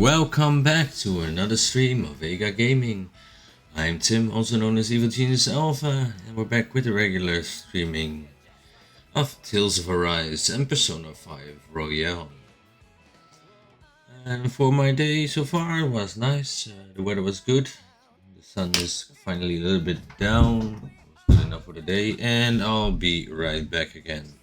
welcome back to another stream of Vega Gaming. I'm Tim, also known as Evil Genius Alpha, and we're back with the regular streaming of Tales of Arise and Persona 5 Royale. And for my day so far, it was nice. The weather was good. The sun is finally a little bit down. It was good enough for the day, and I'll be right back again.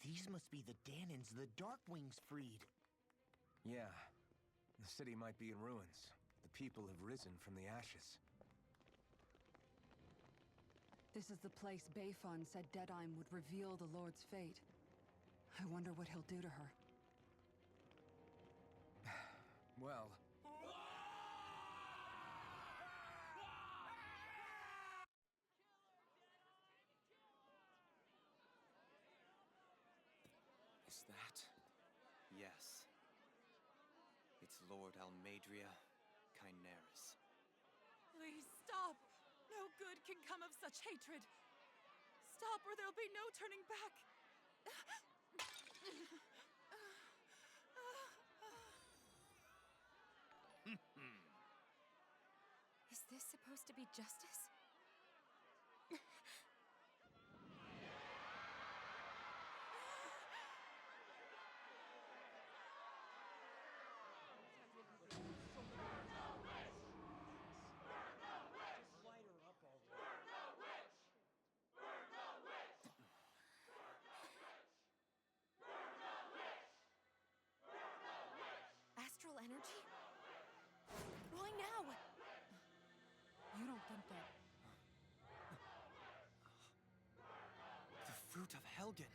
These must be the Dahnans the Darkwings freed. Yeah. The city might be in ruins. The people have risen from the ashes. This is the place Bayfon said Deadime would reveal the Lord's fate. I wonder what he'll do to her. Well... Is that? Yes. It's Lord Almadria Kynaris. Please stop! No good can come of such hatred. Stop or there'll be no turning back. Is this supposed to be justice? Astral energy? Why now? You don't think that... The fruit of Helgen.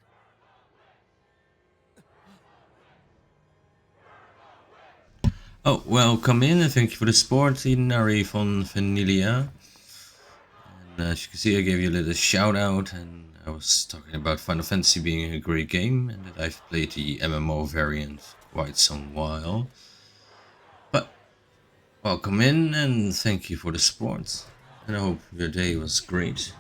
Oh, welcome in and thank you for the support, Inari von Vanilia. And as you can see, I gave you a little shout out, and I was talking about Final Fantasy being a great game and that I've played the MMO variant quite some while. But welcome in and thank you for the support. And I hope your day was great.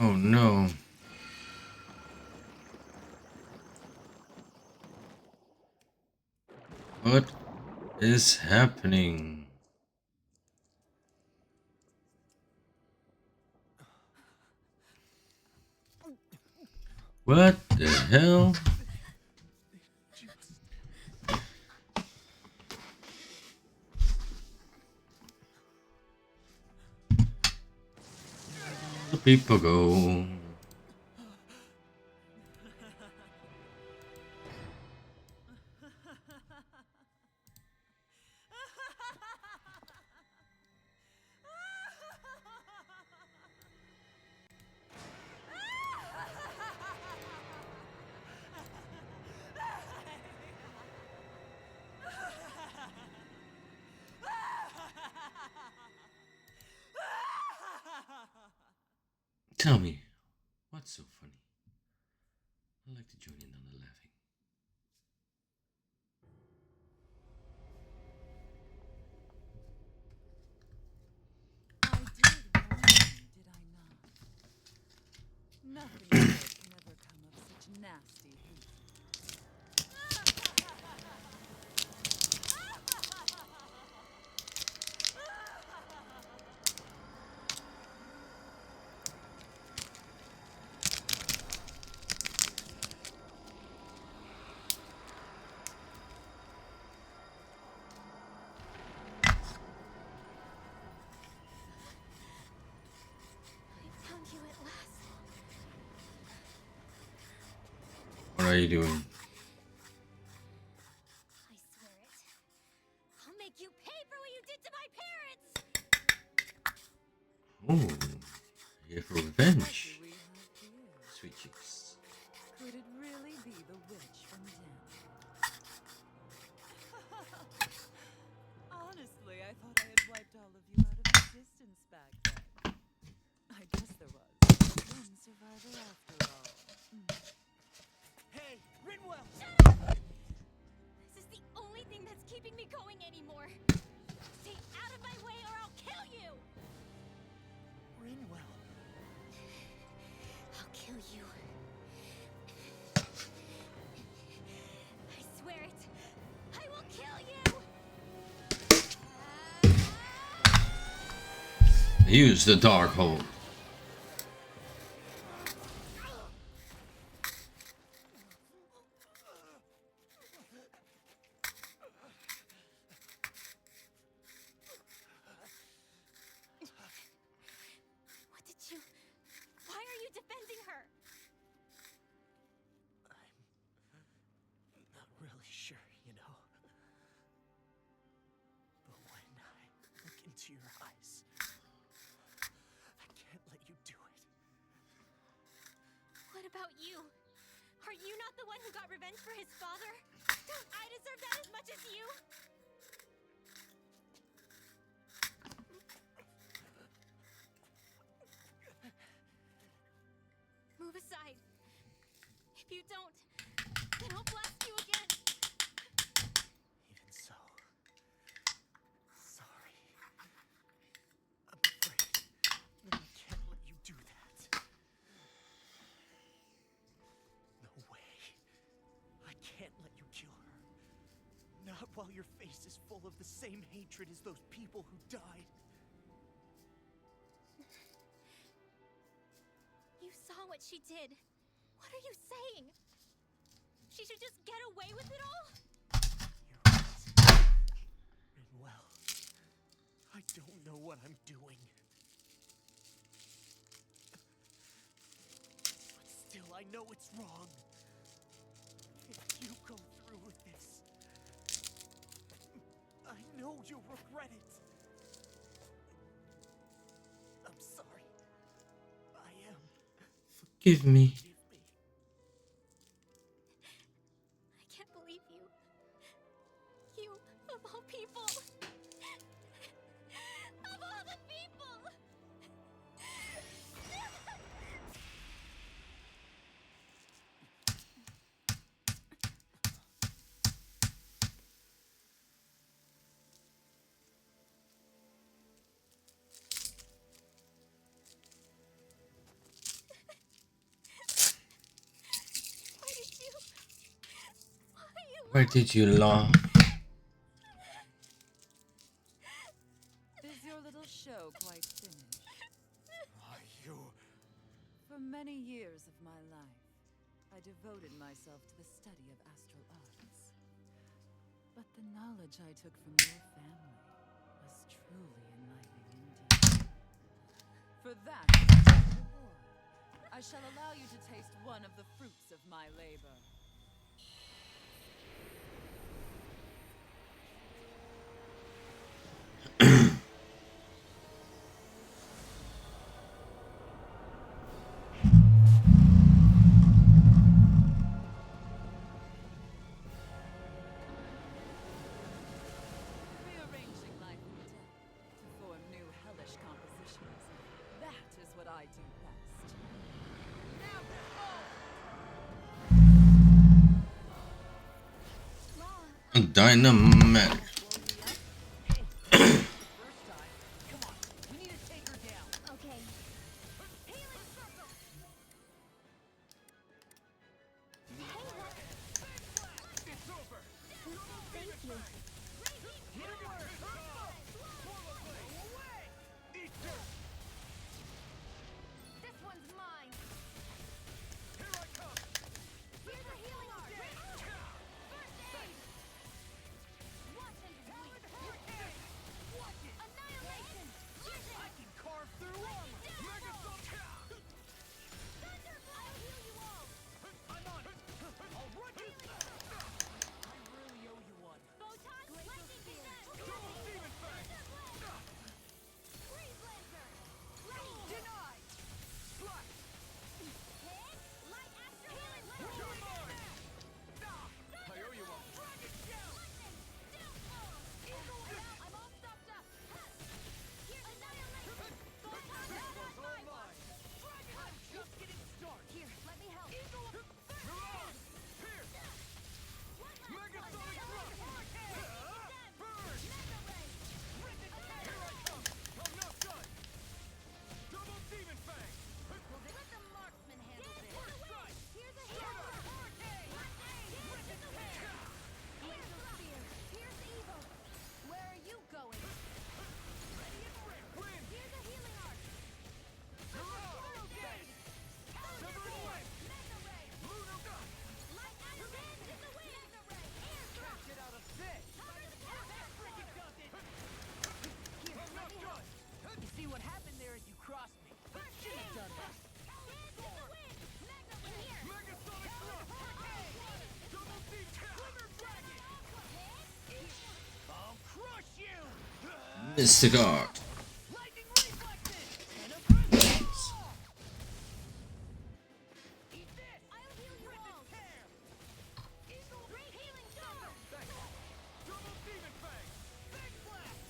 Oh no. What is happening? What the hell? The people go. Tell me, what's so funny? I'd like to join in on the laughing. I did warn you, did I not? Nothing good can ever come of such nasty hate. Found you at last. What are you doing? I swear it. I'll make you pay for what you did to my parents! Oh, here for revenge. What do we have here? Sweet cheeks. Could it really be the witch from Dahna? Honestly, I thought I had wiped all of you out of existence back then. I guess there was one survivor after all. Hey, Rinwell! This is the only thing that's keeping me going anymore. Stay out of my way or I'll kill you! Rinwell. I'll kill you. I swear it. I will kill you! Use the dark hold. What did you... Why are you defending her? I'm not really sure, you know. But when I look into your eyes, I can't let you do it. What about you? Are you not the one who got revenge for his father? Don't I deserve that as much as you? Move aside. If you don't, then I'll blast you again. Even so, sorry. I'm afraid that I can't let you do that. No way. I can't let you kill her. Not while your face is full of the same hatred as those people who died. You saw what she did. What are you saying? She should just get away with it all? You're right. I don't know what I'm doing. But still, I know it's wrong. If you go through with this, I know you'll regret it. I'm sorry. I am. Forgive me. Forgive me. I can't believe you. You, of all people. Of all the people. Why did you laugh? Is your little show quite finished? Are you? For many years of my life, I devoted myself to the study of astral arts. But the knowledge I took from your family was truly enlightening indeed. For that, reward, I shall allow you to taste one of the fruits of my labor. Rearranging life and death to form new hellish compositions. That is what I do best. Now Dynamatic. First time. Come on. We need to take her down. Okay. It's over. Thank you. Eat dirt. This one's mine. Here I come. Here's a healing art. First aid. Watch and sweep. Watch it. Annihilation. Use it. I can carve through armor. Mega Thunderbolt. I'll heal you all. I'm on it. I'll run you. I really owe you one. Photon. Lightning descent. Double Demon Fang. Freeze Lancer. Denied. Slash. Hit. Light astral healing. You're mine. I owe you one. Dragon Shell. I'm all stopped up. Here's annihilation. Photon. This one's all mine. I'm just getting started. Here, let me help. You're on. Pierce. Mega Sonic Thrust. Burn. Rip it. Here I come. I'm not done. Double Demon Fang. Let the marksman handle this. First strike. Here's a Shut healer. up. Rip it to hair. Laser spear. Here's evil. Where are you going? Ready and rip. Win. Here's a healing art. You're on. Fade. Severing Wing. Mega ray. Lunar Gun. Light astral in the wind. Mega ray. Air drop. Catch it out of this. Cover the counter. Freaking does it. Here, I'm let not me help. done. You see what happened there is you crossed me. Should have done that. Dance in the wind. Mega ray. Here. Mega Sonic Thrust. Double Demon Glimmer Dragon. I'll crush you. Mr. Guard. Lightning reflexes. And a press. Eat this. I'll heal you Rip all. its hair. Eagle. Great healing storm. Thanks. Double Demon Fang. Big Blast.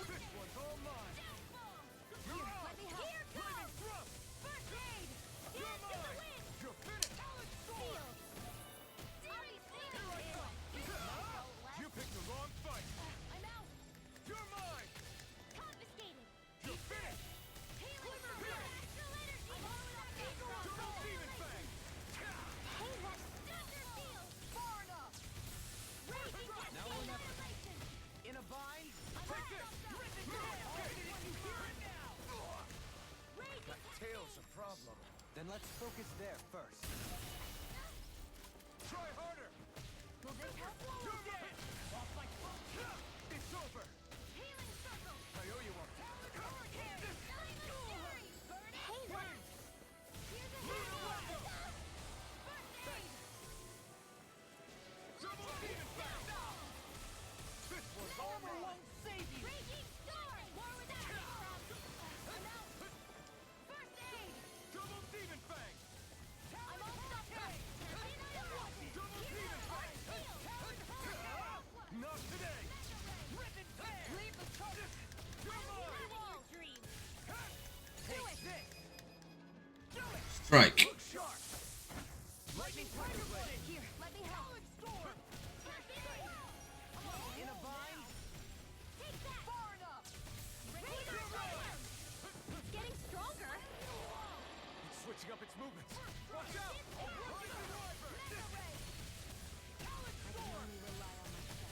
This one's all mine. Downfall. You're on. Let me help. Here Flaming goes. Thrust. First aid. You're Dance in the mine. wind. You're finished. Talent Sword. Seal. Series Here I come. You picked the wrong fight. I'm out. You're mine. Confiscation. Strike. Here, let me help. In a bind? Take that! Far enough! It's getting stronger! It's switching up its movements. Watch out!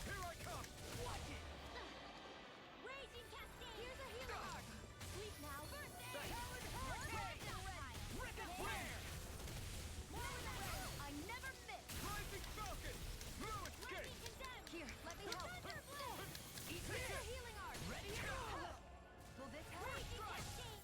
Here I come! Watch it! Raging Cascade! Here's a healing arc! Sleep now! First aid! I never miss! Rising Falcon! Blue escape! Lightning condemned! Here, let me help. Thunderblade! Eat Here's this! a healing arc! Ready? Will this help? Raging Cascade!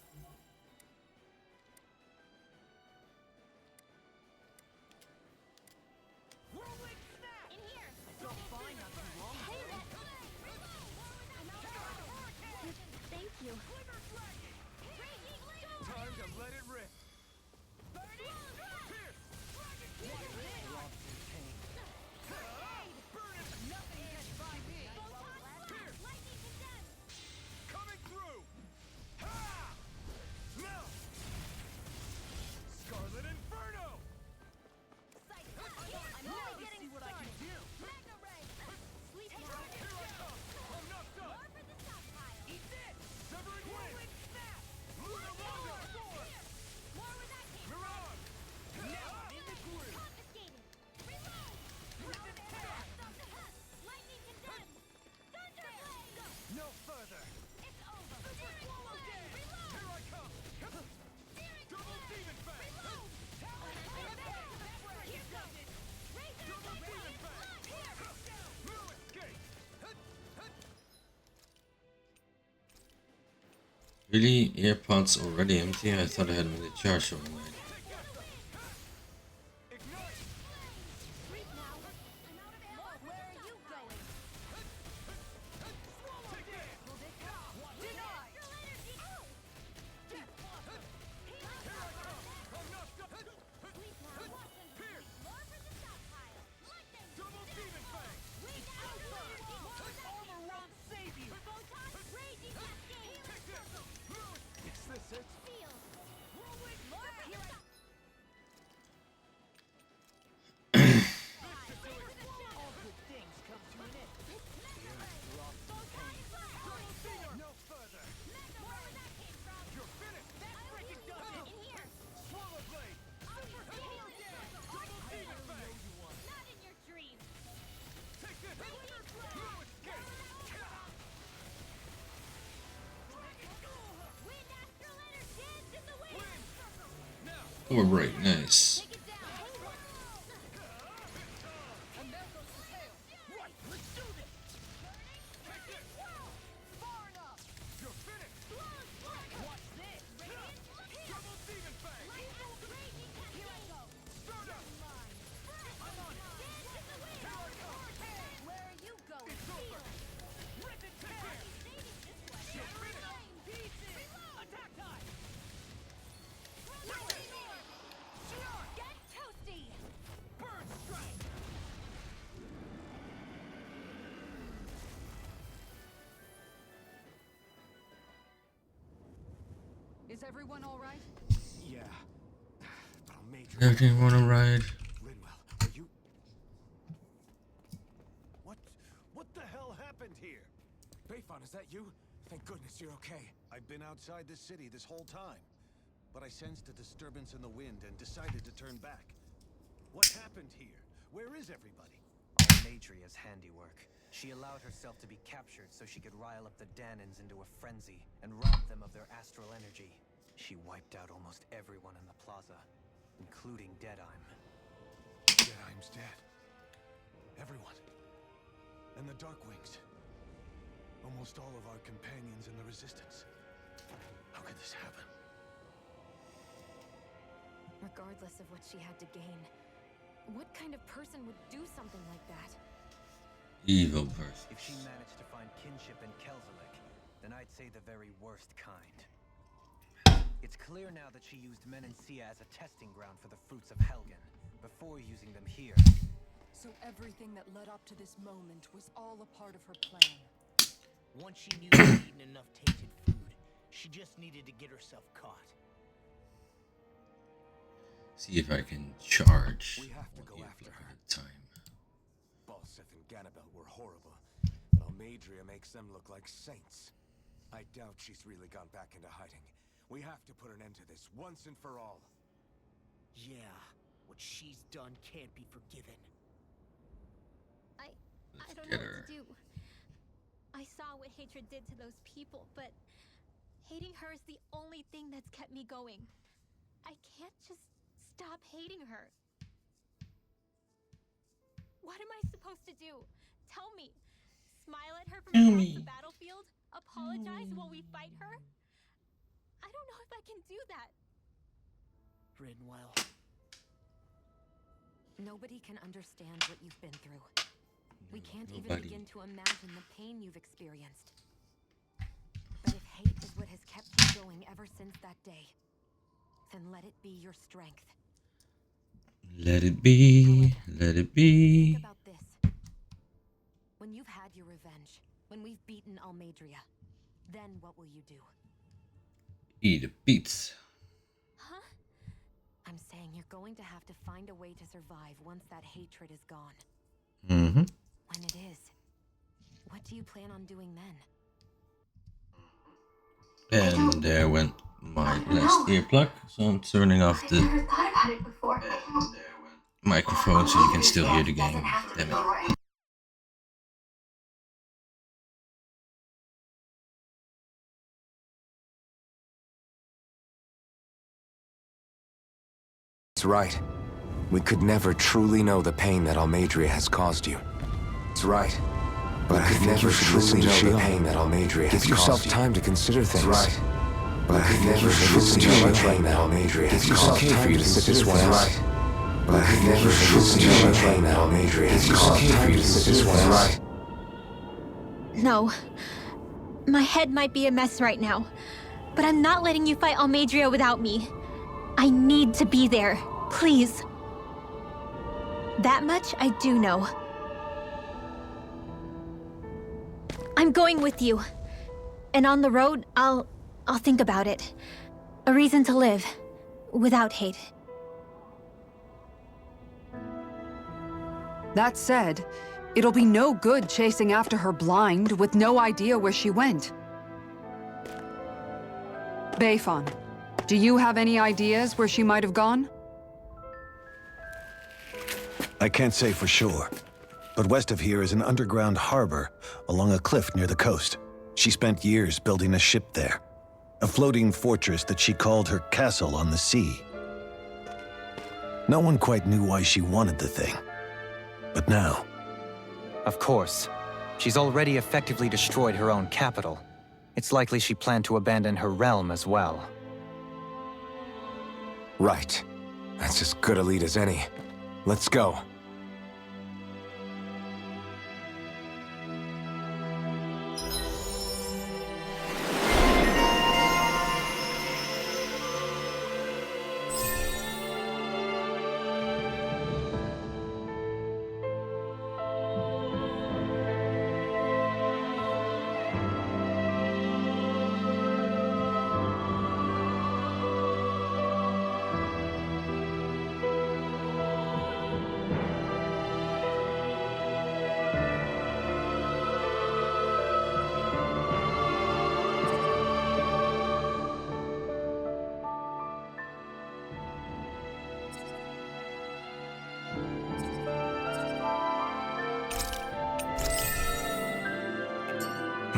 Whirlwind snap! In here! Don't find not too long. Hey, that! Thank you. Raging Storm! Time to let it rip! Burning! Pierce! Lost in pain. Burn it! Nothing gets by me! Photon! Lightning condemned! Coming through! Ha! Now! Scarlet Inferno! I'm Now only to getting see what I can started! do! Mega Ray! Sleep Here I come! I'm not done! More for the stockpile! Eat this! Severing Wind! Whirlwind snap! Luna Wanda! More where that came from! Mirage! Now in the groove! Confiscated! Reload! Rip and tear! Lightning condemned! Thunderblade! No further! It's over! Super swallow dead! Reload! Here I come! Steering Double Demon Fang! Reload! Here goes it! Razor Double Demon Blade! Fang! Here! Blue escape! Really? Earpods already empty? I thought I had them in the charge all night. Ignite! Sleep now! I'm out of ammo! Where are you going? Take it! Will this help? Denied! Astral energy! Here I come! I'm not done! Sleep now! Pierce! More for the stockpile! Lightning! Double Demon Fang! Wind Astral energy! Armor won't save you! Photon! Raging Cascade! Take this! Blue! Is this it? Field! Whirlwind More for the snap! stockpile! All good things come to an end. Mega Ray! Lost in Photon! pain. No further! Mega Ray! Where that came from? You're finished! That freaking does it! In here! Swallow Blade! Super Heal! Double Demon Fang! Not in your dreams! Take this! Blue escape! Wind Astral energy! Dance in the wind! Now! Power break, nice. Take it down! And there goes the tail! Right, let's do this! Take this! Far enough! You're finished! Watch this! Double Demon Fang! Here I go! Stardust! I'm on it! Here I come! Where are you going? It's over! Rip and tear! You're finished! Pieces! Attack time! Get toasty! Burn strike! Is everyone all right? Yeah. But I'm major. Everything wanna ride? Linwell, are you... What the hell happened here? Bayfon, is that you? Thank goodness you're okay. I've been outside the city this whole time, but I sensed a disturbance in the wind and decided to turn back. What happened here? Where is everybody? All Matria's handiwork. She allowed herself to be captured so she could rile up the Dahnans into a frenzy and rob them of their astral energy. She wiped out almost everyone in the plaza, including Deadime. Deadheim's dead. Everyone. And the Darkwings. Almost all of our companions in the Resistance. How could this happen? Regardless of what she had to gain, what kind of person would do something like that? Evil person. If she managed to find kinship in Kelzelik, then I'd say the very worst kind. It's clear now that she used Menancia as a testing ground for the fruits of Helgen, before using them here. So everything that led up to this moment was all a part of her plan. Once she knew she'd eaten enough tainted food, she just needed to get herself caught. See if I can charge. We have to go If after we her. have time. Balseth and Ganabel were horrible, but Almadria makes them look like saints. I doubt she's really gone back into hiding. We have to put an end to this once and for all. Yeah, what she's done can't be forgiven. I Let's don't get know her. what to do. I saw what hatred did to those people, but hating her is the only thing that's kept me going. I can't just stop hating her. What am I supposed to do? Tell me. Smile at her from Tell across me. the battlefield? Apologize while we fight her? I don't know if I can do that. Rinwell. Nobody can understand what you've been through. We can't even Nobody. begin to imagine the pain you've experienced. But if hate is what has kept you going ever since that day, then let it be your strength. Let it be. Let it be. Think about this. When you've had your revenge, when we've beaten Almadria, then what will you do? Eat a pizza. Huh? I'm saying you're going to have to find a way to survive once that hatred is gone. Mm-hmm. When it is, what do you plan on doing then? And there went my last earplug, so I'm turning off the Never thought about it before. microphone so you can still hear the game. Damn it. It's right. We could never truly know the pain that Almadria has caused you. It's right. But I think you should listen to the pain that Almadria has caused you. Give yourself time to consider things. Right. But I think you should listen to the pain that Almadria has caused you. It's okay for you to sit this one out. But I think you should listen to the pain that Almadria has caused you. It's okay for you to sit this one out. No. My head might be a mess right now, but I'm not letting you fight Almadria without me. I need to be there. Please. That much I do know. I'm going with you. And on the road, I'll think about it. A reason to live. Without hate. That said, it'll be no good chasing after her blind with no idea where she went. Bayfon, do you have any ideas where she might have gone? I can't say for sure, but west of here is an underground harbor along a cliff near the coast. She spent years building a ship there, a floating fortress that she called her castle on the sea. No one quite knew why she wanted the thing, but now... Of course. She's already effectively destroyed her own capital. It's likely she planned to abandon her realm as well. Right. That's as good a lead as any. Let's go.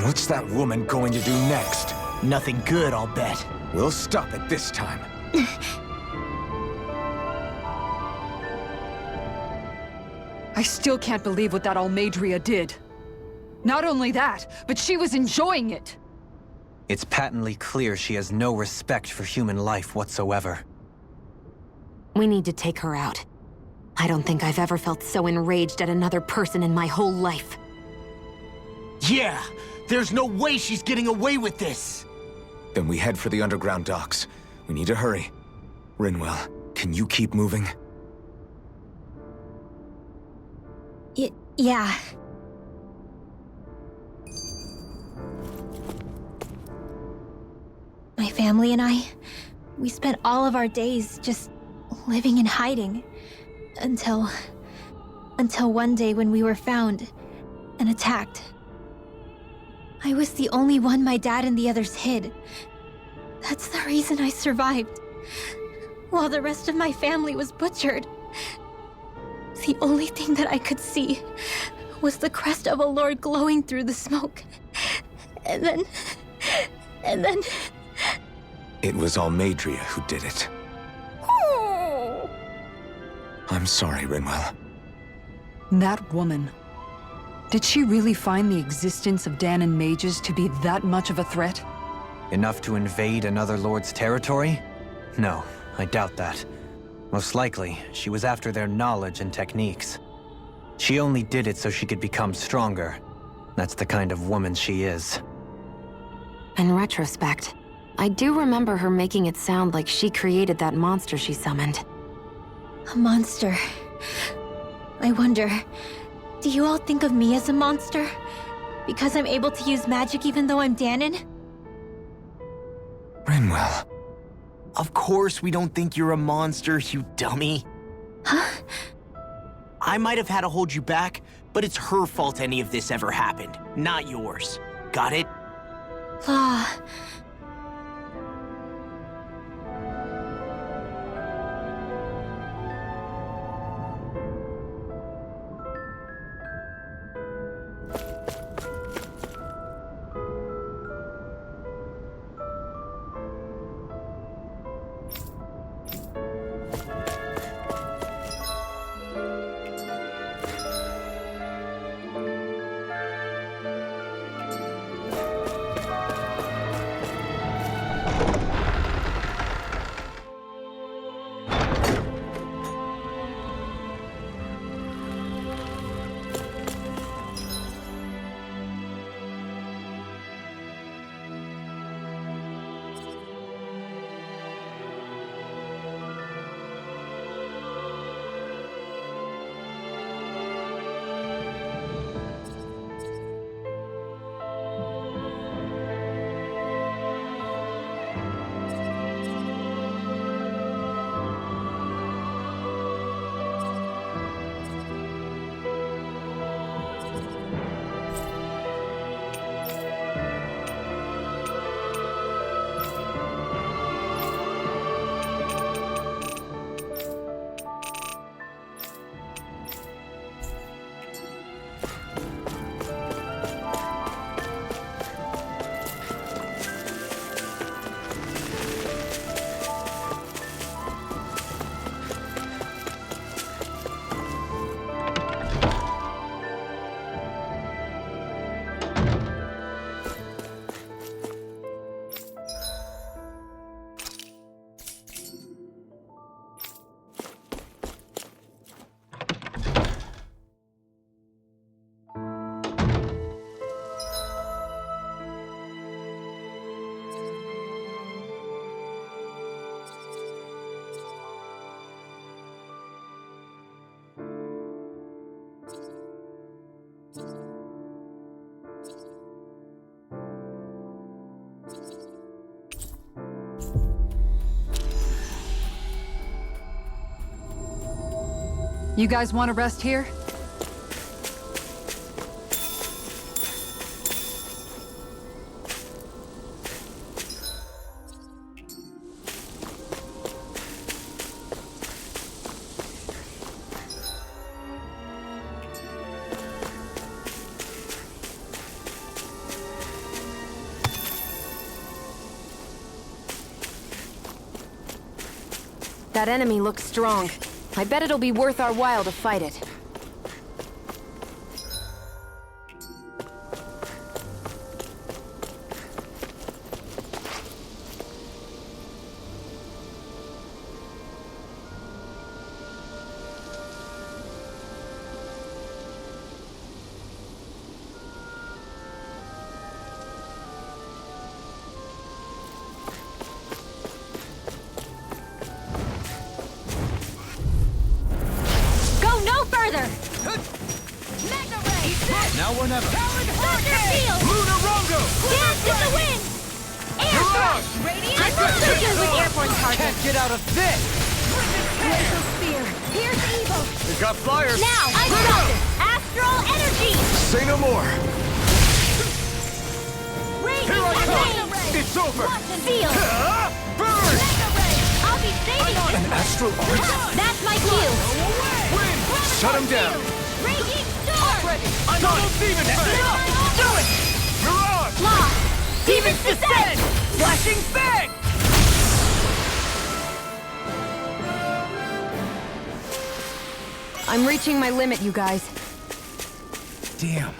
What's that woman going to do next? Nothing good, I'll bet. We'll stop it this time. I still can't believe what that Almadria did. Not only that, but she was enjoying it. It's patently clear she has no respect for human life whatsoever. We need to take her out. I don't think I've ever felt so enraged at another person in my whole life. Yeah! There's no way she's getting away with this! Then we head for the underground docks. We need to hurry. Rinwell, can you keep moving? Yeah. My family and I, we spent all of our days just living in hiding. Until one day when we were found and attacked. I was the only one my dad and the others hid. That's the reason I survived. While the rest of my family was butchered. The only thing that I could see was the crest of a lord glowing through the smoke. And then... It was Almadria who did it. I'm sorry, Rinwell. That woman. Did she really find the existence of Dahnan mages to be that much of a threat? Enough to invade another lord's territory? No, I doubt that. Most likely, she was after their knowledge and techniques. She only did it so she could become stronger. That's the kind of woman she is. In retrospect, I do remember her making it sound like she created that monster she summoned. A monster. I wonder, do you all think of me as a monster? Because I'm able to use magic even though I'm Dahnan? Rinwell. Of course we don't think you're a monster, you dummy. Huh? I might have had to hold you back, but it's her fault any of this ever happened, not yours. Got it? Law. You guys want to rest here? That enemy looks strong. I bet it'll be worth our while to fight it. Now or never. Lunarongo! Dance in the wind! Air thrust! I'm so good with airborne targets! Can't get out of this! Glacial Spear! Here's evil! It got flyers! Now! I got this! Astral Energy! Say no more! Raging Here I come! Campaign! It's over! Seal! Burn! I'll be saving you! An astral art? That's my cue! Win! Shut him down! Raging Storm! I'm on Demon Fang! Do it! Mirage! Law! Demon's Descent! Flashing Fang! I'm reaching my limit, you guys. Damn.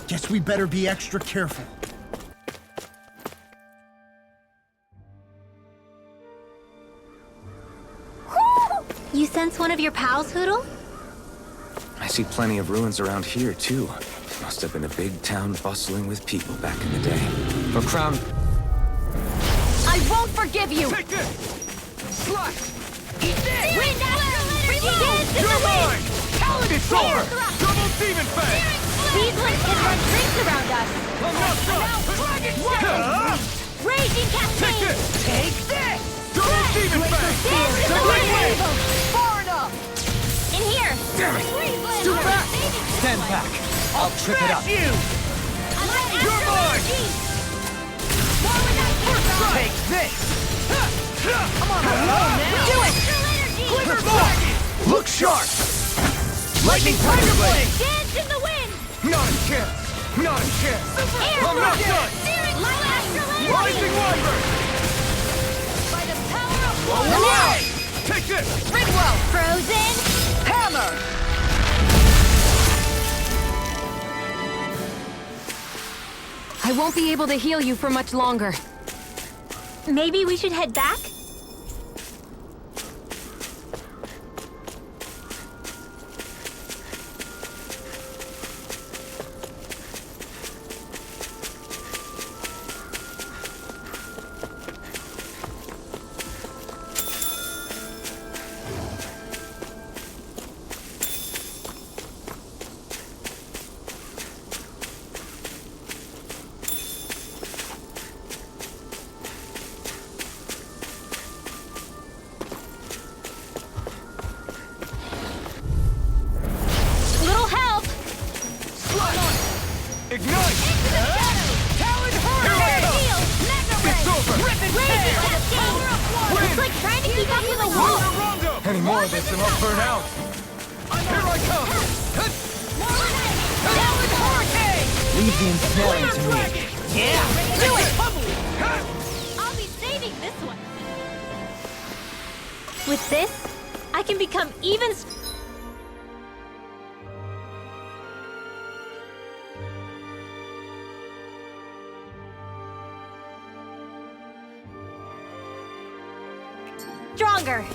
Guess we better be extra careful. You sense one of your pals, Hoodle? I see plenty of ruins around here, too. Must have been a big town bustling with people back in the day. For Crown... I won't forgive you! Take this! Slice! Eat this! Wind Astral Energy! Dance in You're the wind! mine! It's over! Double Demon Fang! These ones can run rings around us! I'm not done! Dragon! Raging Cascade! Take this! Take this! Double Demon Fang! Dance in the wind! Far enough! In here! Damn it! Do back! Stand back! I'll trip it up! You! You're mine! Take this! I'm on a roll now! Do it! Glitter Dragon! Look sharp! Lightning Tiger Blade! Dance in the wind! Not a chance! Not a chance! Air I'm not done! Light Astral Energy! Rising Wyvern! By the power of Away! Take this! Ringwell! Frozen! Hammer! I won't be able to heal you for much longer. Maybe we should head back? Ignite! Talon It's over! Rip and It's like trying to keep up with a wall. Any more of this and I'll burn out! Here I come! Talon Hurricane! Leave the ensnaring to me. Yeah! Do it! I'll be saving this one. With this, I can become even stronger.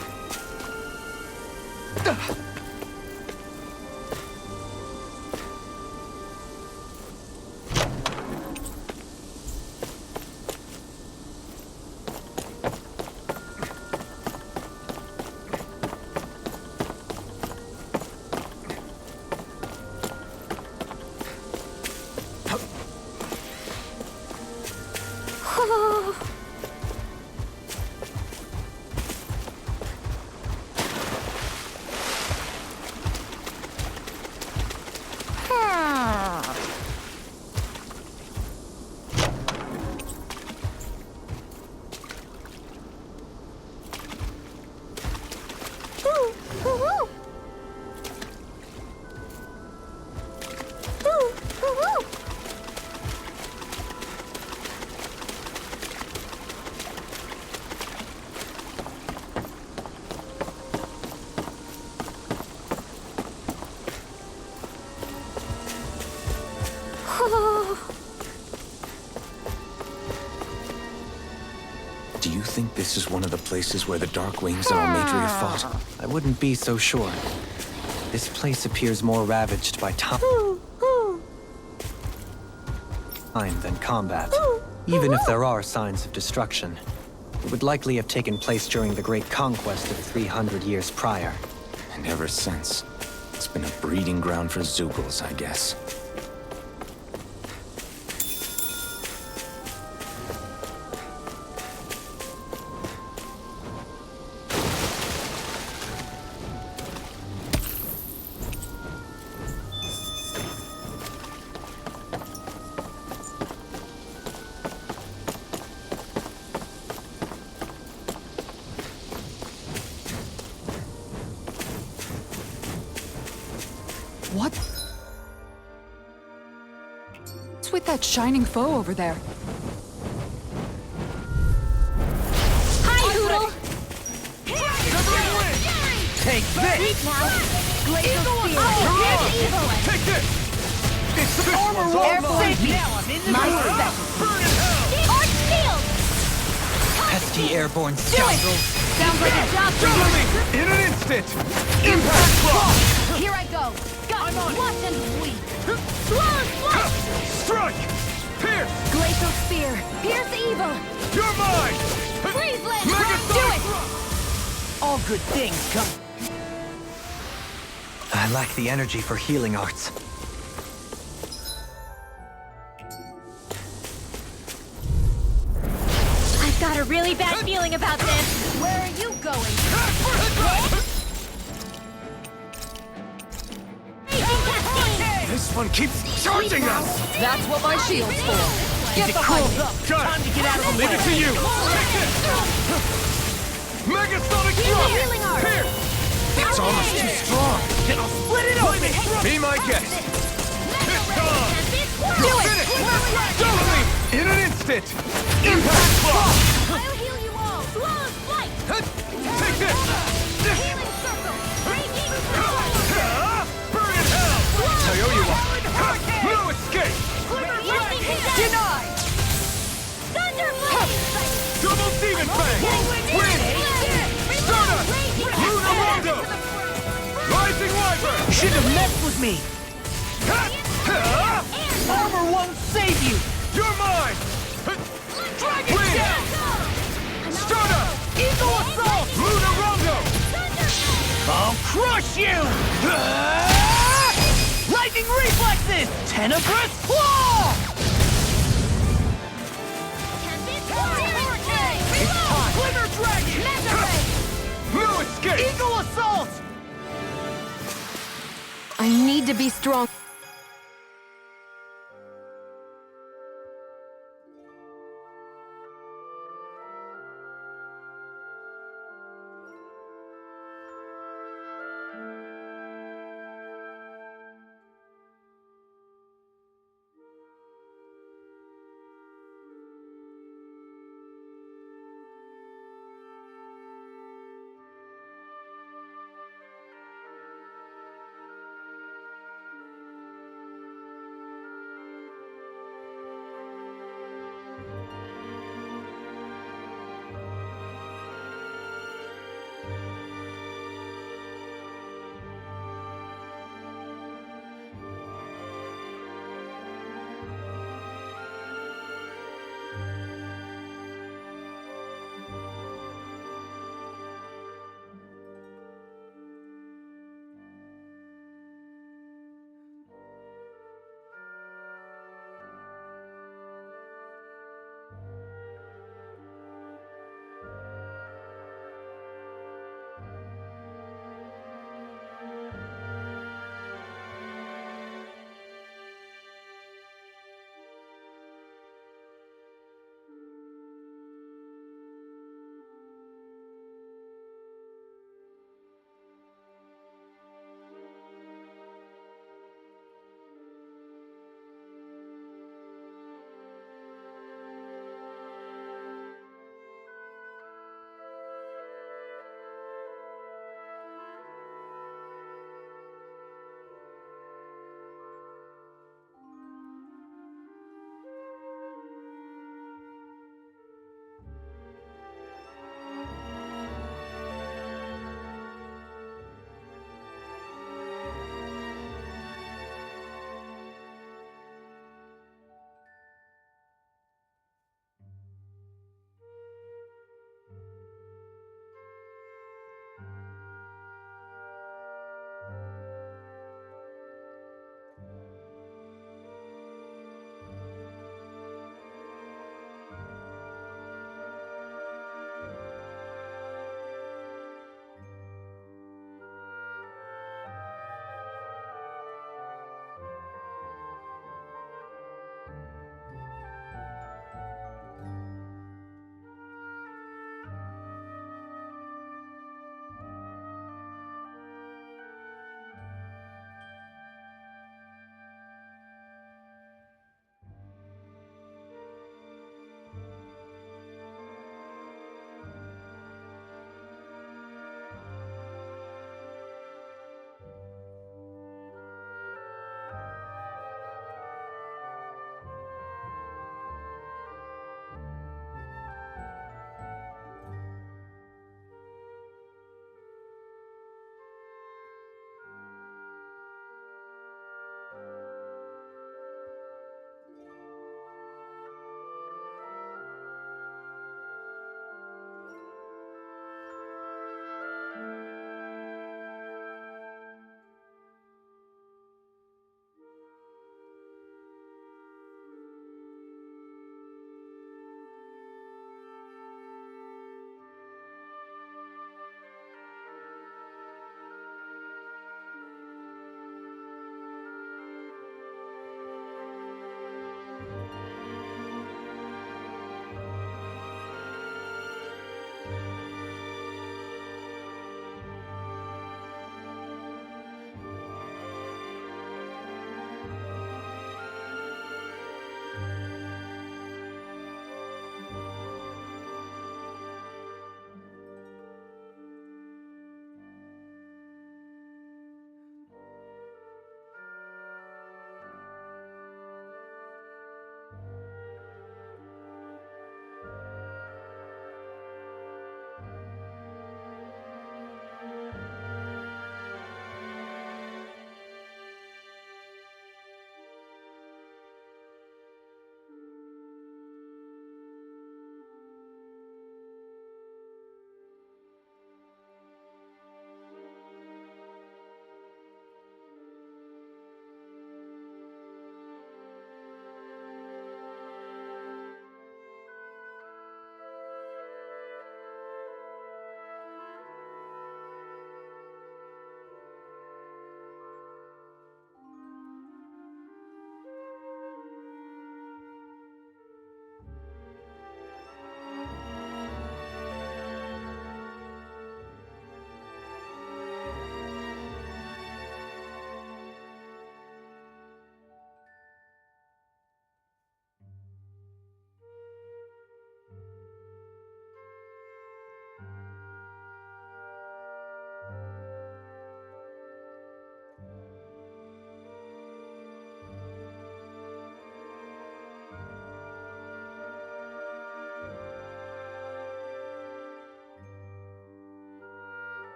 Do you think this is one of the places where the Dark Wings and Almadria fought? I wouldn't be so sure. This place appears more ravaged by time than combat. Even if there are signs of destruction, it would likely have taken place during the Great Conquest of 300 years prior. And ever since, it's been a breeding ground for Zeugles, I guess. What? What's with that shining foe over there? Hi, Hoodle! Take this! Take this! It's the Armor won't save me! Now I'm in the mood! Burn in hell! Arch shield! Pesky airborne scoundrels! Sounds like a job for Double me! In an instant! Impact block! Here I go! I'm on it. Watch and weep! Flawless flight! Strike! Pierce! Glacial spear! Pierce evil! You're mine! Freeze land! Megasonic Do it! thrust! All good things come... I lack the energy for healing arts. I've got a really bad feeling about this. Where are you going? This one keeps charging us! That's what my shield's for. Get It behind cools me. up! Got it. Time to get out of the way! Leave it to you! Megasonic thrust! healing art. Pierce! It's almost too strong! Then I'll split it open! Be my guest! It's on! Do You're it! finished! Double me! In an instant! Impact block! I'll heal you all! Flawless flight! Take this! Healing circle! Raging Burn in hell! I owe you one! No escape! Denied! Thunder blade! Double demon fang! Win! Stardust! Lunar Rondo! Rising Wyvern! Shouldn't have messed with me! Armor won't save you! You're mine! Dragon Win! Shell! Stardust! Eagle Assault! Lunar Rondo! I'll crush you! Lightning reflexes! Tenebrous claw! Glimmer dragon! No escape! Eagle assault! I need to be strong.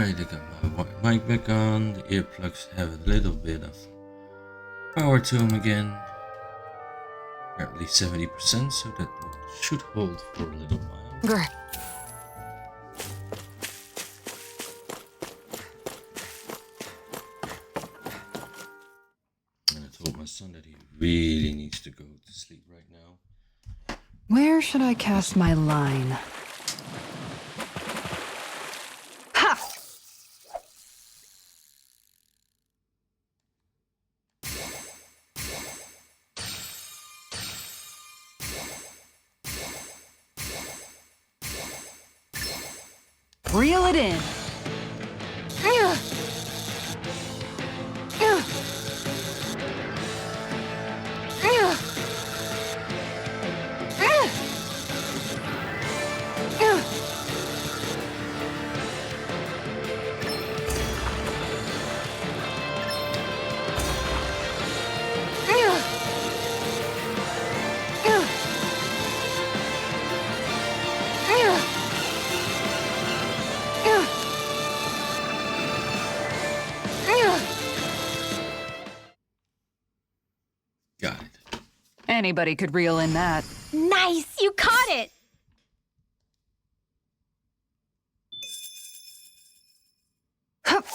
Alright, I got my mic back on. The earplugs have a little bit of power to them again. Apparently 70%, so that should hold for a little while. Grr. And I told my son that he really needs to go to sleep right now. Where should I cast my line? Ha! Reel it in. Got it. Anybody could reel in that. Nice! You caught it! Hup.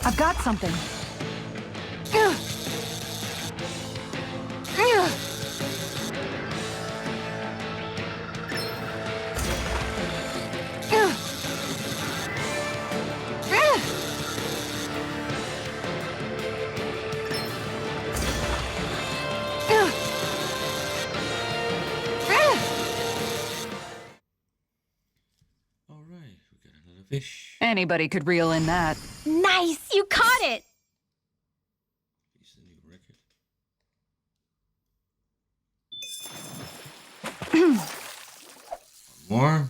I've got something. Alright, we got another fish. Anybody could reel in that. Nice! You caught it! He's the new record. One more.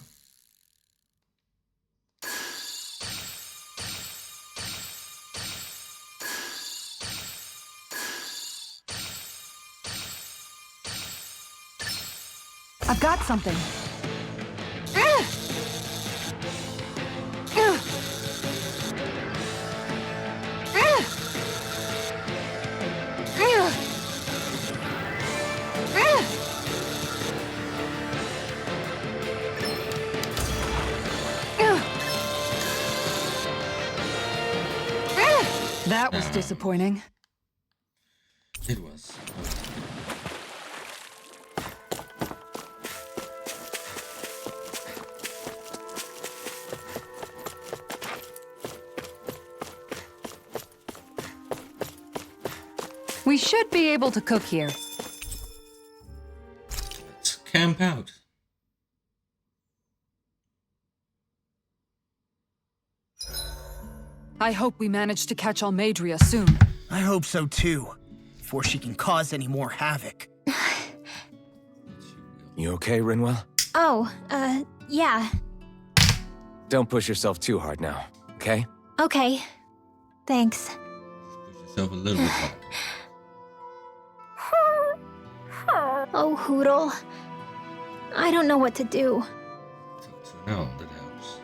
I've got something. That was disappointing. It was. We should be able to cook here. Let's camp out. I hope we manage to catch Almadria soon. I hope so too, before she can cause any more havoc. You okay, Rinwell? Oh, yeah. Don't push yourself too hard now, okay? Okay. Thanks. Push yourself a little bit hard. Oh, Hoodle. I don't know what to do. Talk to an owl, that helps.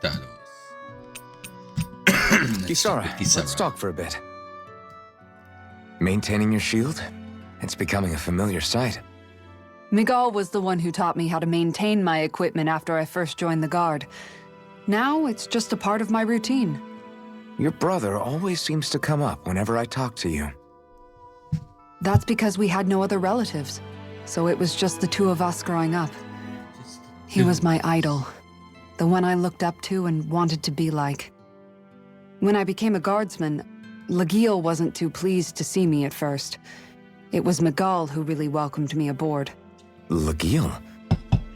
Potatoes. Kisara, let's talk for a bit. Maintaining your shield? It's becoming a familiar sight. Miguel was the one who taught me how to maintain my equipment after I first joined the Guard. Now it's just a part of my routine. Your brother always seems to come up whenever I talk to you. That's because we had no other relatives, so it was just the two of us growing up. He was my idol, the one I looked up to and wanted to be like. When I became a guardsman, Lagiel wasn't too pleased to see me at first. It was Miguel who really welcomed me aboard. Lagiel?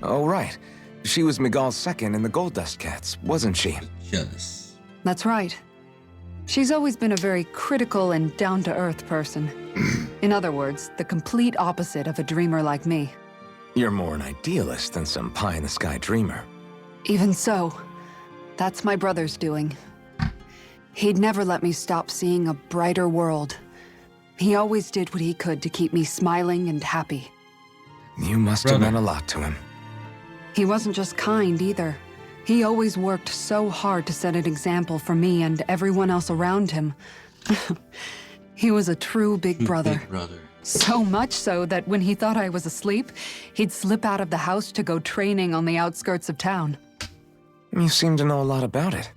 Oh, right. She was Miguel's second in the Gold Dust Cats, wasn't she? Jealous. That's right. She's always been a very critical and down-to-earth person. In other words, the complete opposite of a dreamer like me. You're more an idealist than some pie-in-the-sky dreamer. Even so, that's my brother's doing. He'd never let me stop seeing a brighter world. He always did what he could to keep me smiling and happy. You must have meant a lot to him. He wasn't just kind either. He always worked so hard to set an example for me and everyone else around him. He was a true big brother. Big brother. So much so that when he thought I was asleep, he'd slip out of the house to go training on the outskirts of town. You seem to know a lot about it.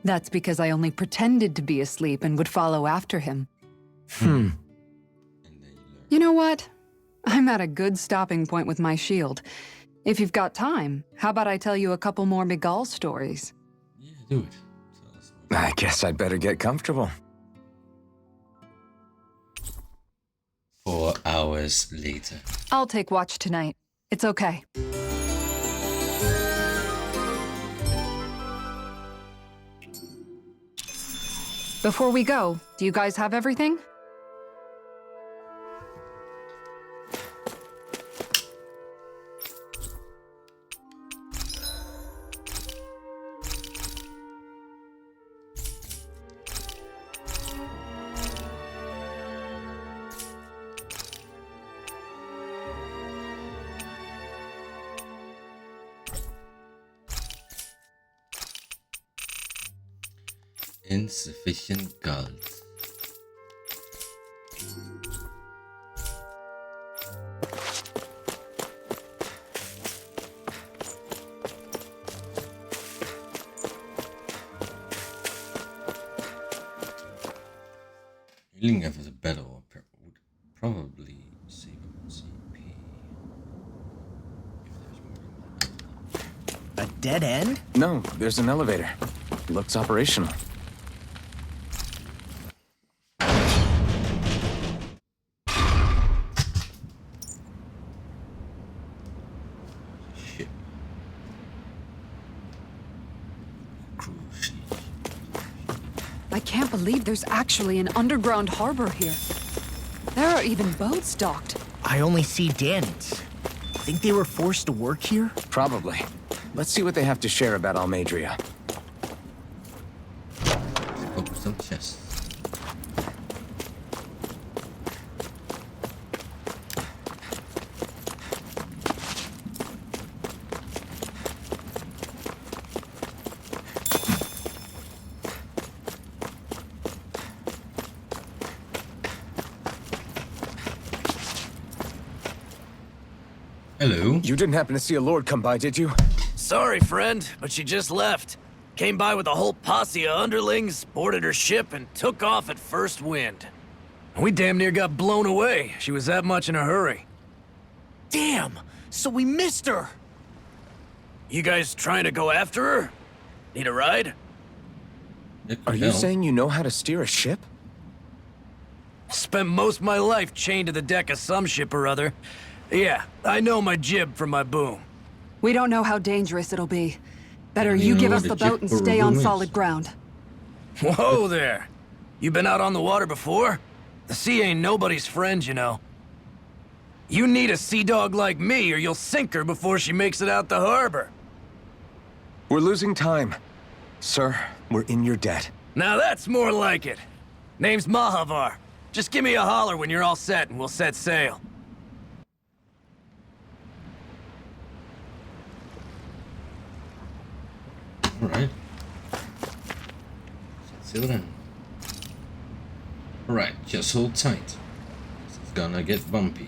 That's because I only pretended to be asleep and would follow after him. Hmm. You know what? I'm at a good stopping point with my shield. If you've got time, how about I tell you a couple more Miguel stories? Yeah, do it. Tell us more. I guess I'd better get comfortable. 4 hours later. I'll take watch tonight. It's okay. Before we go, do you guys have everything? Insufficient gold. Healing after the battle would probably save up CP. If there's more than A dead end? No, there's an elevator. Looks operational. shit. Cruise ship. I can't believe there's actually an underground harbor here. There are even boats docked. I only see Danans. Think they were forced to work here? Probably. Let's see what they have to share about Almadria. Open some chests. Hello. You didn't happen to see a lord come by, did you? Sorry, friend, but she just left. Came by with a whole posse of underlings, boarded her ship, and took off at first wind. We damn near got blown away. She was that much in a hurry. Damn! So we missed her! You guys trying to go after her? Need a ride? Are you saying you know how to steer a ship? Spent most of my life chained to the deck of some ship or other. Yeah, I know my jib from my boom. We don't know how dangerous it'll be. Better you give us the boat and stay on solid ground. Whoa there! You been out on the water before? The sea ain't nobody's friend, you know. You need a sea dog like me or you'll sink her before she makes it out the harbor. We're losing time. Sir, we're in your debt. Now that's more like it. Name's Mahavar. Just give me a holler when you're all set and we'll set sail. Alright. Sail then. Alright, just hold tight. It's gonna get bumpy.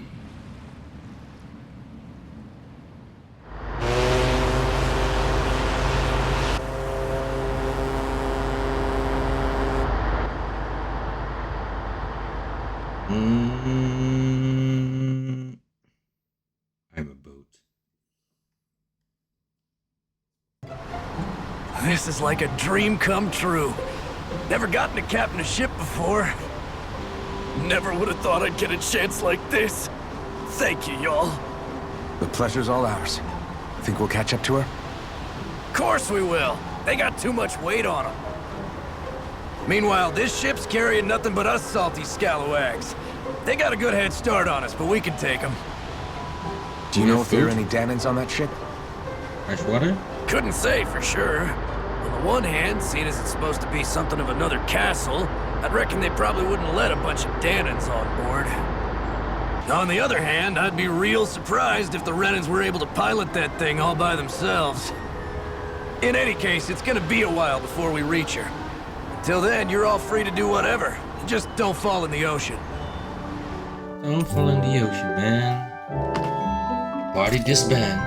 I'm a boat. This is like a dream come true. Never gotten to captain a ship before. Never would have thought I'd get a chance like this. Thank you, y'all. The pleasure's all ours. Think we'll catch up to her? Of course we will. They got too much weight on them. Meanwhile, this ship's carrying nothing but us salty scalawags. They got a good head start on us, but we can take them. Do you know if there are any Dahnans on that ship? Fresh water? Couldn't say for sure. On the one hand, seeing as it's supposed to be something of another castle, I'd reckon they probably wouldn't let a bunch of Dahnans on board. On the other hand, I'd be real surprised if the Renans were able to pilot that thing all by themselves. In any case, it's gonna be a while before we reach her. Till then, you're all free to do whatever. Just don't fall in the ocean. Don't fall in the ocean, man. Party disband.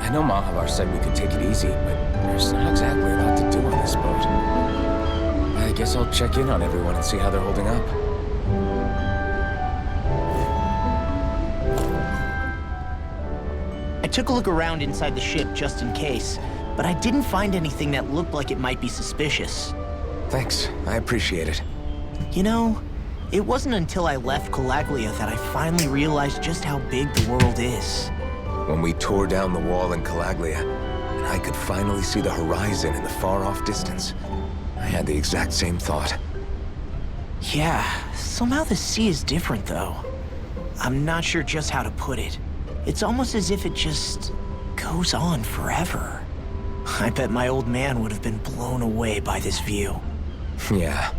I know Mahavar said we could take it easy, but there's not exactly a lot to do on this boat. I guess I'll check in on everyone and see how they're holding up. I took a look around inside the ship just in case, but I didn't find anything that looked like it might be suspicious. Thanks, I appreciate it. You know, it wasn't until I left Calaglia that I finally realized just how big the world is. When we tore down the wall in Calaglia, and I could finally see the horizon in the far-off distance, I had the exact same thought. Yeah, somehow the sea is different though. I'm not sure just how to put it. It's almost as if it just goes on forever. I bet my old man would have been blown away by this view. Yeah.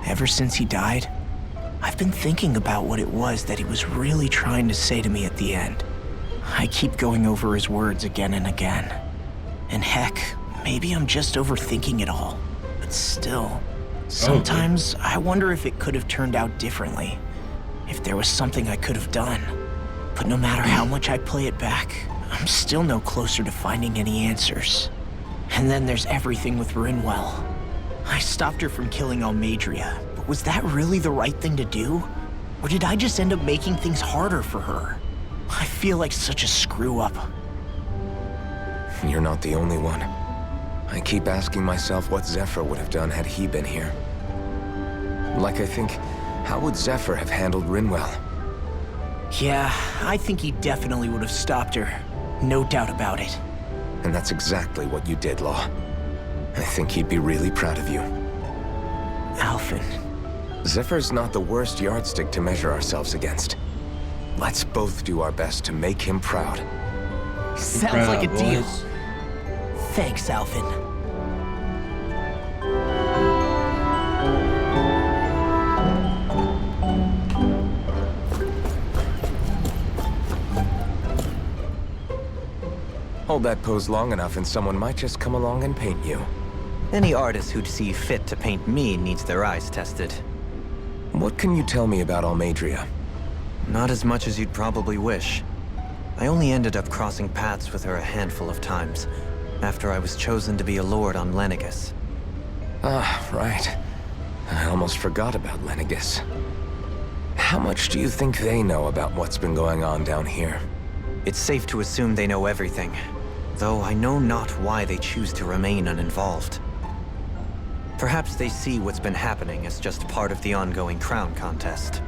Ever since he died, I've been thinking about what it was that he was really trying to say to me at the end. I keep going over his words again and again. And heck, maybe I'm just overthinking it all. But still, sometimes I wonder if it could have turned out differently. If there was something I could have done. But no matter how much I play it back, I'm still no closer to finding any answers. And then there's everything with Rinwell. I stopped her from killing Almadria, but was that really the right thing to do? Or did I just end up making things harder for her? I feel like such a screw-up. You're not the only one. I keep asking myself what Zephyr would have done had he been here. Like I think, how would Zephyr have handled Rinwell? Yeah, I think he definitely would have stopped her. No doubt about it. And that's exactly what you did, Law. I think he'd be really proud of you. Alphen. Zephyr's not the worst yardstick to measure ourselves against. Let's both do our best to make him proud. Sounds like a deal. Thanks, Alphen. Hold that pose long enough and someone might just come along and paint you. Any artist who'd see fit to paint me needs their eyes tested. What can you tell me about Almadria? Not as much as you'd probably wish. I only ended up crossing paths with her a handful of times, after I was chosen to be a lord on Lenegis. Ah, right. I almost forgot about Lenegis. How much do you think they know about what's been going on down here? It's safe to assume they know everything, though I know not why they choose to remain uninvolved. Perhaps they see what's been happening as just part of the ongoing crown contest.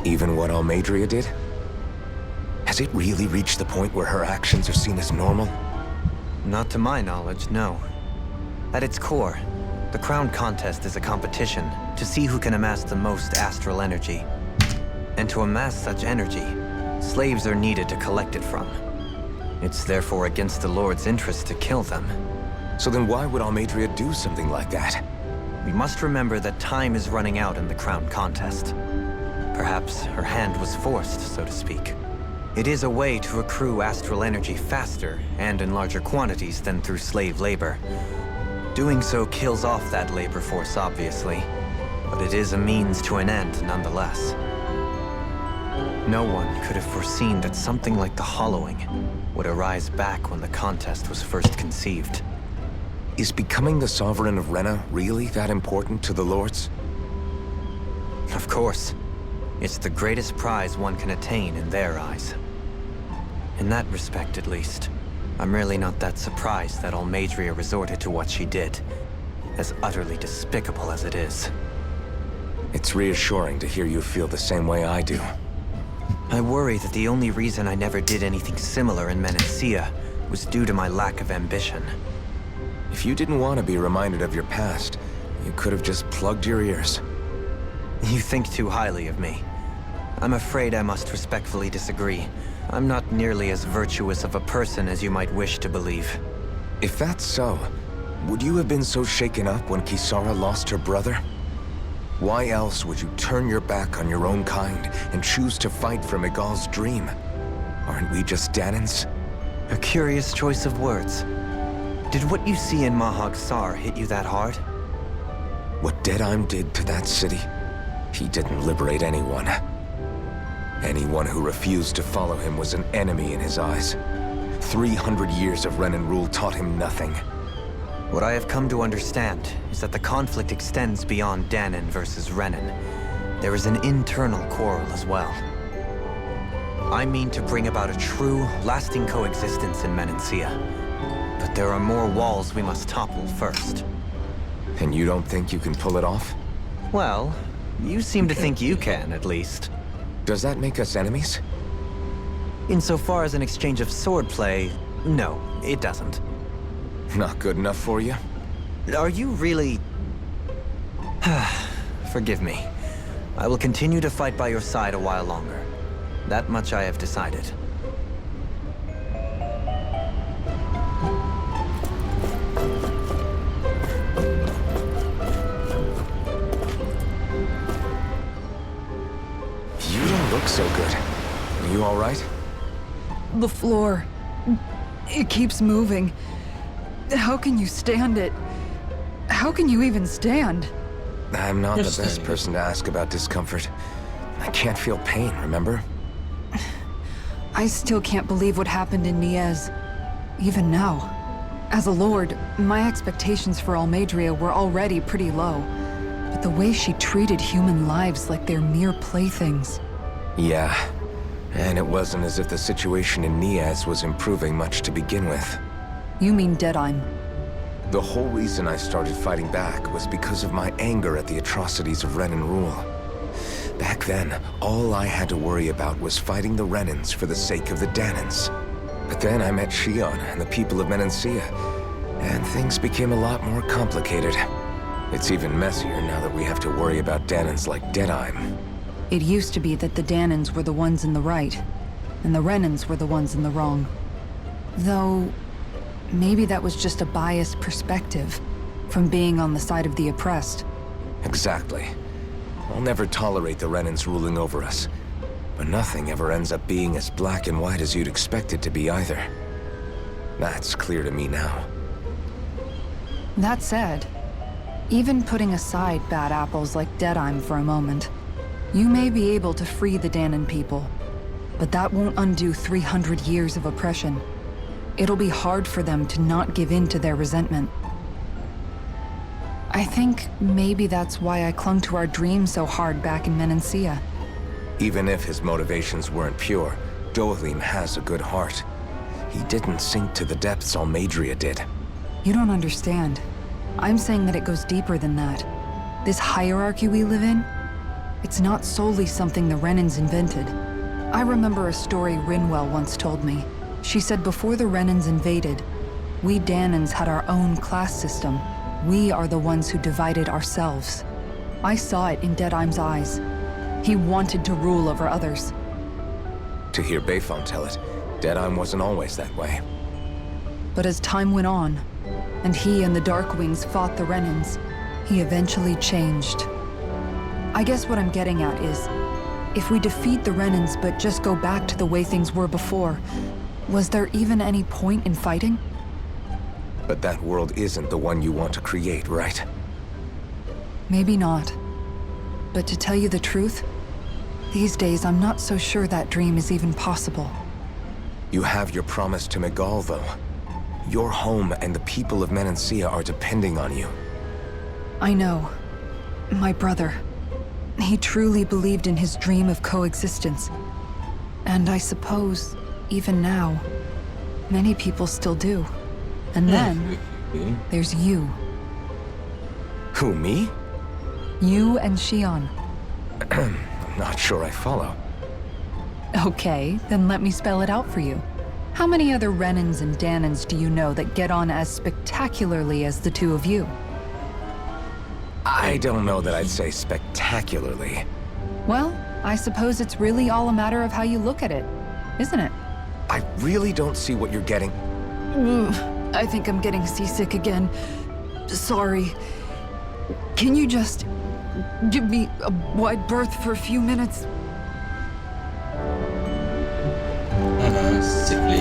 Even what Almadria did? Has it really reached the point where her actions are seen as normal? Not to my knowledge, no. At its core, the crown contest is a competition to see who can amass the most astral energy. And to amass such energy, slaves are needed to collect it from. It's therefore against the Lord's interest to kill them. So then why would Almadria do something like that? We must remember that time is running out in the crown contest. Perhaps her hand was forced, so to speak. It is a way to accrue astral energy faster and in larger quantities than through slave labor. Doing so kills off that labor force, obviously, but it is a means to an end nonetheless. No one could have foreseen that something like the Hollowing would arise back when the contest was first conceived. Is becoming the Sovereign of Rena really that important to the Lords? Of course. It's the greatest prize one can attain in their eyes. In that respect, at least, I'm really not that surprised that Almadria resorted to what she did. as utterly despicable as it is. It's reassuring to hear you feel the same way I do. I worry that the only reason I never did anything similar in Menancia was due to my lack of ambition. If you didn't want to be reminded of your past, you could have just plugged your ears. You think too highly of me. I'm afraid I must respectfully disagree. I'm not nearly as virtuous of a person as you might wish to believe. If that's so, would you have been so shaken up when Kisara lost her brother? Why else would you turn your back on your own kind and choose to fight for Miguel's dream? Aren't we just Dahnans? A curious choice of words. Did what you see in Mahag Saar hit you that hard? What Deadheim did to that city, he didn't liberate anyone. Anyone who refused to follow him was an enemy in his eyes. 300 years of Renan rule taught him nothing. What I have come to understand is that the conflict extends beyond Dahna versus Renan. There is an internal quarrel as well. I mean to bring about a true, lasting coexistence in Menancia. But there are more walls we must topple first. And you don't think you can pull it off? Well, you seem to think you can, at least. Does that make us enemies? Insofar as an exchange of swordplay, no, it doesn't. Not good enough for you? Are you really... Forgive me. I will continue to fight by your side a while longer. That much I have decided. You don't look so good. Are you all right? The floor. It keeps moving. How can you stand it? How can you even stand? I'm not the best person to ask about discomfort. I can't feel pain, remember? I still can't believe what happened in Niez. Even now. As a lord, my expectations for Almeidrea were already pretty low. But the way she treated human lives like they're mere playthings. Yeah. And it wasn't as if the situation in Niez was improving much to begin with. You mean Deadheim? The whole reason I started fighting back was because of my anger at the atrocities of Renan rule. Back then, all I had to worry about was fighting the Renans for the sake of the Dahnans. But then I met Shion and the people of Menancia, and things became a lot more complicated. It's even messier now that we have to worry about Dahnans like Deadheim. It used to be that the Dahnans were the ones in the right, and the Renans were the ones in the wrong. Though, maybe that was just a biased perspective from being on the side of the oppressed. Exactly. I'll never tolerate the Renans ruling over us. But nothing ever ends up being as black and white as you'd expect it to be either. That's clear to me now. That said, even putting aside bad apples like Deadheim for a moment, you may be able to free the Dahnan people, but that won't undo 300 years of oppression. It'll be hard for them to not give in to their resentment. I think maybe that's why I clung to our dream so hard back in Menancia. Even if his motivations weren't pure, Dohalim has a good heart. He didn't sink to the depths Almeidrea did. You don't understand. I'm saying that it goes deeper than that. This hierarchy we live in, it's not solely something the Renans invented. I remember a story Rinwell once told me. She said before the Renans invaded, we Dahnans had our own class system. We are the ones who divided ourselves. I saw it in Deadheim's eyes. He wanted to rule over others. To hear Bayfon tell it, Deadheim wasn't always that way. But as time went on, and he and the Darkwings fought the Renans, he eventually changed. I guess what I'm getting at is, if we defeat the Renans but just go back to the way things were before, was there even any point in fighting? But that world isn't the one you want to create, right? Maybe not. But to tell you the truth, these days I'm not so sure that dream is even possible. You have your promise to Miguel, though. Your home and the people of Menancia are depending on you. I know. My brother. He truly believed in his dream of coexistence. And I suppose, even now, many people still do. And then, there's you. Who, me? You and Xion. I'm not sure I follow. Okay, then let me spell it out for you. How many other Renans and Dahnans do you know that get on as spectacularly as the two of you? I don't know that I'd say spectacularly. Well, I suppose it's really all a matter of how you look at it, isn't it? I really don't see what you're getting. I think I'm getting seasick again. Sorry. Can you just give me a wide berth for a few minutes? Sickly.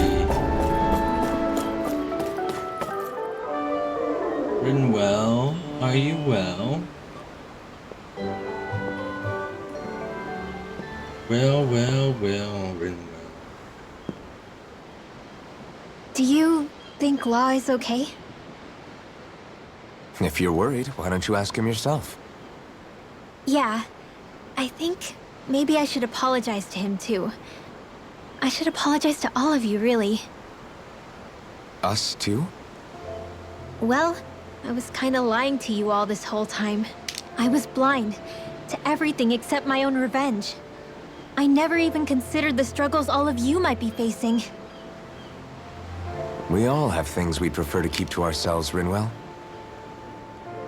Rinwell, are you well? Well, Rinwell. Do you think Law is okay? If you're worried, why don't you ask him yourself? Yeah. I think maybe I should apologize to him too. I should apologize to all of you, really. Us too? Well, I was kinda lying to you all this whole time. I was blind to everything except my own revenge. I never even considered the struggles all of you might be facing. We all have things we'd prefer to keep to ourselves, Rinwell.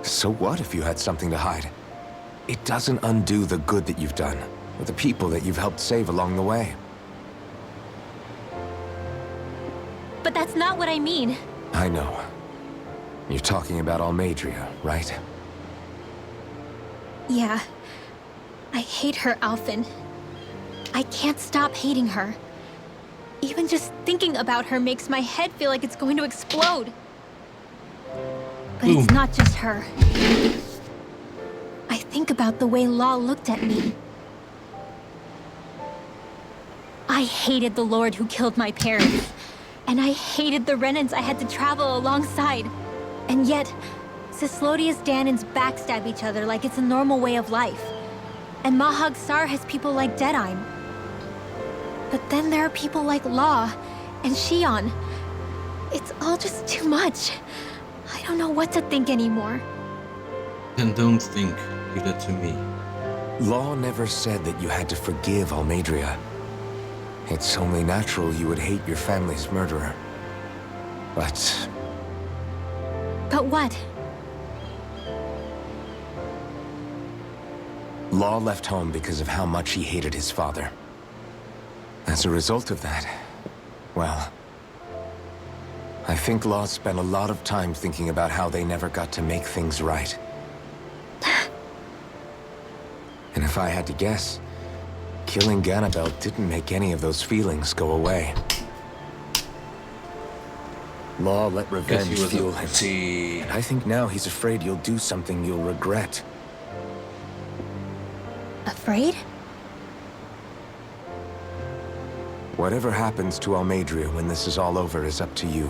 So what if you had something to hide? It doesn't undo the good that you've done, or the people that you've helped save along the way. But that's not what I mean. I know. You're talking about Almadria, right? Yeah. I hate her, Alphen. I can't stop hating her. Even just thinking about her makes my head feel like it's going to explode. But it's not just her. I think about the way Law looked at me. I hated the Lord who killed my parents. And I hated the Renans I had to travel alongside. And yet, Cyslodia's Dahnans backstab each other like it's a normal way of life. And Mahag Saar has people like Deadime. But then there are people like Law and Xion. It's all just too much. I don't know what to think anymore. Then don't think. Leave that to me. Law never said that you had to forgive Almadria. It's only natural you would hate your family's murderer. But what? Law left home because of how much he hated his father. As a result of that, well, I think Law spent a lot of time thinking about how they never got to make things right. And if I had to guess, killing Ganabel didn't make any of those feelings go away. Law let revenge fuel him. And I think now he's afraid you'll do something you'll regret. Afraid? Whatever happens to Almadria when this is all over is up to you.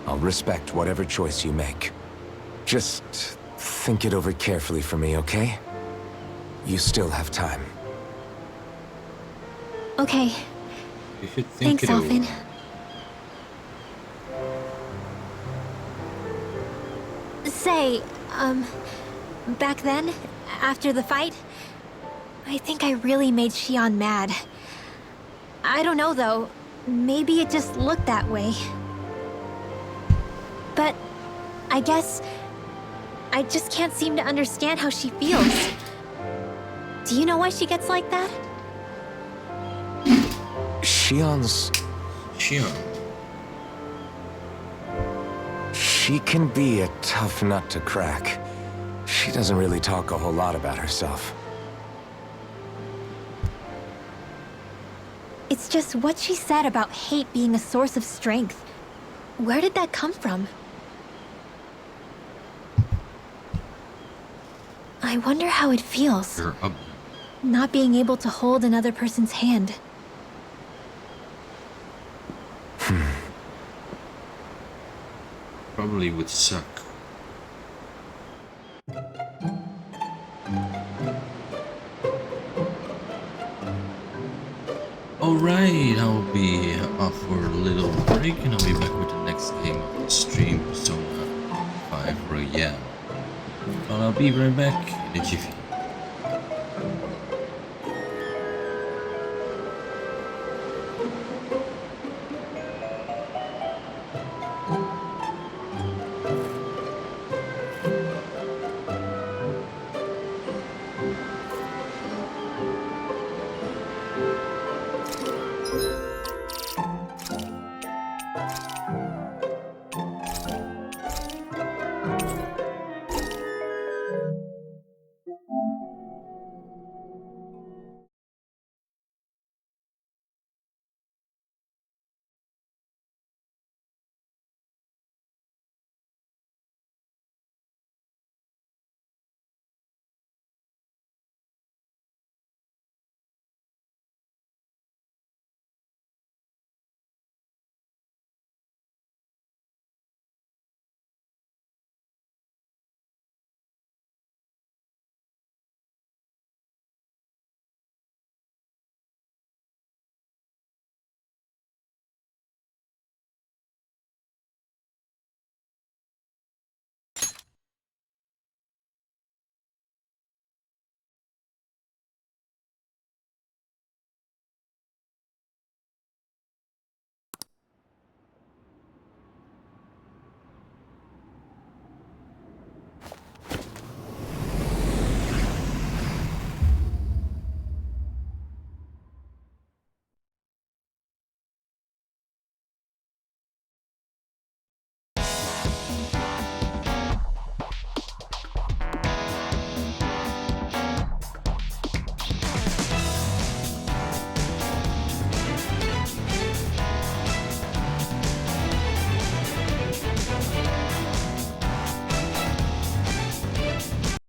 I'll respect whatever choice you make. Just think it over carefully for me, okay? You still have time. Okay. You should think Thanks, it over. Alphen. Say, back then, after the fight, I think I really made Xion mad. I don't know, though. Maybe it just looked that way. But I guess I just can't seem to understand how she feels. Do you know why she gets like that? Xion. She can be a tough nut to crack. She doesn't really talk a whole lot about herself. It's just what she said about hate being a source of strength. Where did that come from? I wonder how it feels. Not being able to hold another person's hand. Probably would suck. Alright, I'll be off for a little break and I'll be back with the next game of the stream, Persona 5 Royale. Well, I'll be right back in a jiffy.